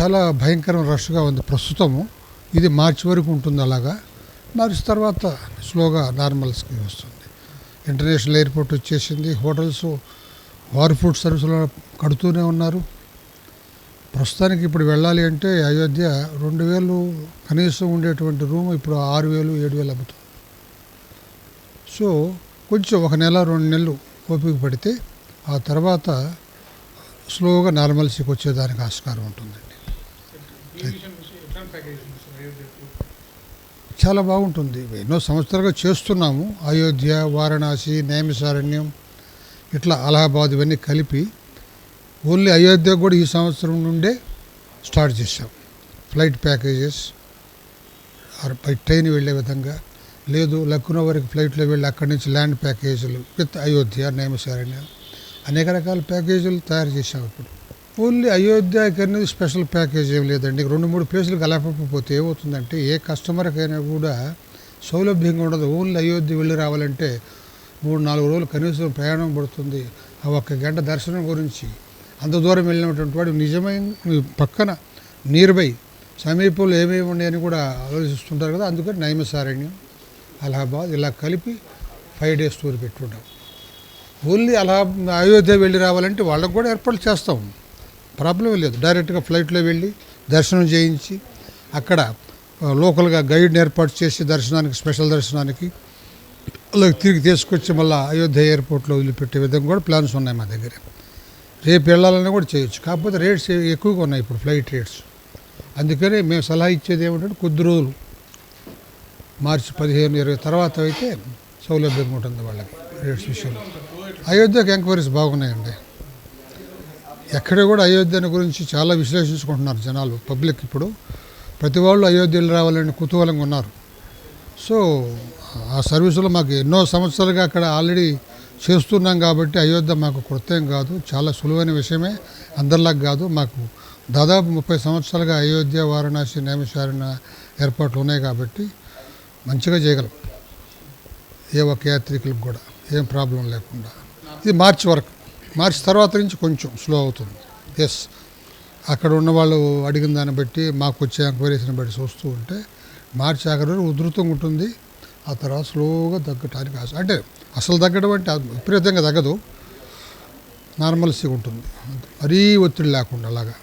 చాలా భయంకరమైన రష్గా ఉంది ప్రస్తుతము. ఇది మార్చి వరకు ఉంటుంది. అలాగా మార్చి తర్వాత స్లోగా నార్మల్స్కి వస్తుంది. ఇంటర్నేషనల్ ఎయిర్పోర్ట్ వచ్చేసింది. హోటల్స్, వార్ ఫుడ్ సర్వీసులు కడుతూనే ఉన్నారు. ప్రస్తుతానికి ఇప్పుడు వెళ్ళాలి అంటే అయోధ్య 2000 కనీసం ఉండేటువంటి రూమ్ ఇప్పుడు 6000, 7000 అమ్ముతుంది. సో కొంచెం 1 నెల 2 నెలలు ఓపిక పడితే ఆ తర్వాత స్లోగా నార్మల్సీకి వచ్చేదానికి ఆస్కారం ఉంటుందండి. చాలా బాగుంటుంది. ఎన్నో సంవత్సరాలుగా చేస్తున్నాము. అయోధ్య, వారణాసి, నైమిషారణ్యం, ఇట్లా అలహాబాద్ ఇవన్నీ కలిపి ఓన్లీ అయోధ్య కూడా ఈ సంవత్సరం నుండే స్టార్ట్ చేసాం. ఫ్లైట్ ప్యాకేజెస్ బై ట్రైన్ వెళ్ళే విధంగా, లేదు లక్నో వరకు ఫ్లైట్లో వెళ్ళి అక్కడి నుంచి land packages with Ayodhya, Naimisharanya అనేక రకాల ప్యాకేజీలు తయారు చేసాం. ఇప్పుడు ఓన్లీ అయోధ్యకి అనేది స్పెషల్ ప్యాకేజ్ ఏం లేదండి. 2-3 ప్లేసులు కలపకపోతే ఏమవుతుందంటే ఏ కస్టమర్కైనా కూడా సౌలభ్యంగా ఉండదు. ఓన్లీ అయోధ్య వెళ్ళి రావాలంటే 3-4 రోజులు కనీసం ప్రయాణం పడుతుంది. ఆ 1 గంట దర్శనం గురించి అంత దూరం వెళ్ళినటువంటి వాడు నిజమైన పక్కన నియర్ బై సమీపంలో ఏమేమి ఉన్నాయని కూడా ఆలోచిస్తుంటారు కదా. అందుకని నైమిషారణ్యం, అలహాబాద్ ఇలా కలిపి 5 days టూర్ పెట్టుకుంటాం. ఓన్లీ అయోధ్య వెళ్ళి రావాలంటే వాళ్ళకు కూడా ఏర్పాట్లు చేస్తాం, ప్రాబ్లం లేదు. డైరెక్ట్గా ఫ్లైట్లో వెళ్ళి దర్శనం చేయించి అక్కడ లోకల్గా గైడ్ని ఏర్పాటు చేసి దర్శనానికి, స్పెషల్ దర్శనానికి అలాగే తిరిగి తీసుకొచ్చి మళ్ళీ అయోధ్య ఎయిర్పోర్ట్లో వదిలిపెట్టే విధంగా కూడా ప్లాన్స్ ఉన్నాయి మా దగ్గర. రేపు వెళ్ళాలన్నా కూడా చేయొచ్చు. కాకపోతే రేట్స్ ఎక్కువగా ఉన్నాయి ఇప్పుడు, ఫ్లైట్ రేట్స్. అందుకని మేము సలహా ఇచ్చేది ఏమిటంటే కొద్ది రోజులు మార్చి 15-20 తర్వాత అయితే సౌలభ్యంగా ఉంటుంది వాళ్ళకి రేట్స్ విషయంలో. అయోధ్యకు ఎంక్వైరీస్ బాగున్నాయండి. ఎక్కడ కూడా అయోధ్యని గురించి చాలా విశ్లేషించుకుంటున్నారు జనాలు, పబ్లిక్. ఇప్పుడు ప్రతి వాళ్ళు అయోధ్యలో రావాలని కుతూహలంగా ఉన్నారు. సో ఆ సర్వీసులో మాకు ఎన్నో సంవత్సరాలుగా అక్కడ ఆల్రెడీ చేస్తున్నాం కాబట్టి అయోధ్య మాకు కొత్త ఏం కాదు, చాలా సులువైన విషయమే. అందరిలాగా కాదు, మాకు దాదాపు 30 సంవత్సరాలుగా అయోధ్య, వారణాసి, నైమిషారణ్య ఏర్పాట్లు ఉన్నాయి కాబట్టి మంచిగా చేయగలం. ఏ ఒక్క యాత్రికులకు కూడా ఏం ప్రాబ్లం లేకుండా. ఇది మార్చి వరకు. మార్చి తర్వాత నుంచి కొంచెం స్లో అవుతుంది. ఎస్, అక్కడ ఉన్న వాళ్ళు అడిగిన దాన్ని బట్టి, మాకు వచ్చే ఎంక్వైరీస్ని బట్టి చూస్తూ ఉంటే మార్చి ఆఖరి వరకు ఉధృతంగా ఉంటుంది. ఆ తర్వాత స్లోగా తగ్గటానికి అంటే అసలు తగ్గడం అంటే విపరీతంగా తగ్గదు, నార్మల్సీ ఉంటుంది. మరీ ఒత్తిడి లేకుండా అలాగా.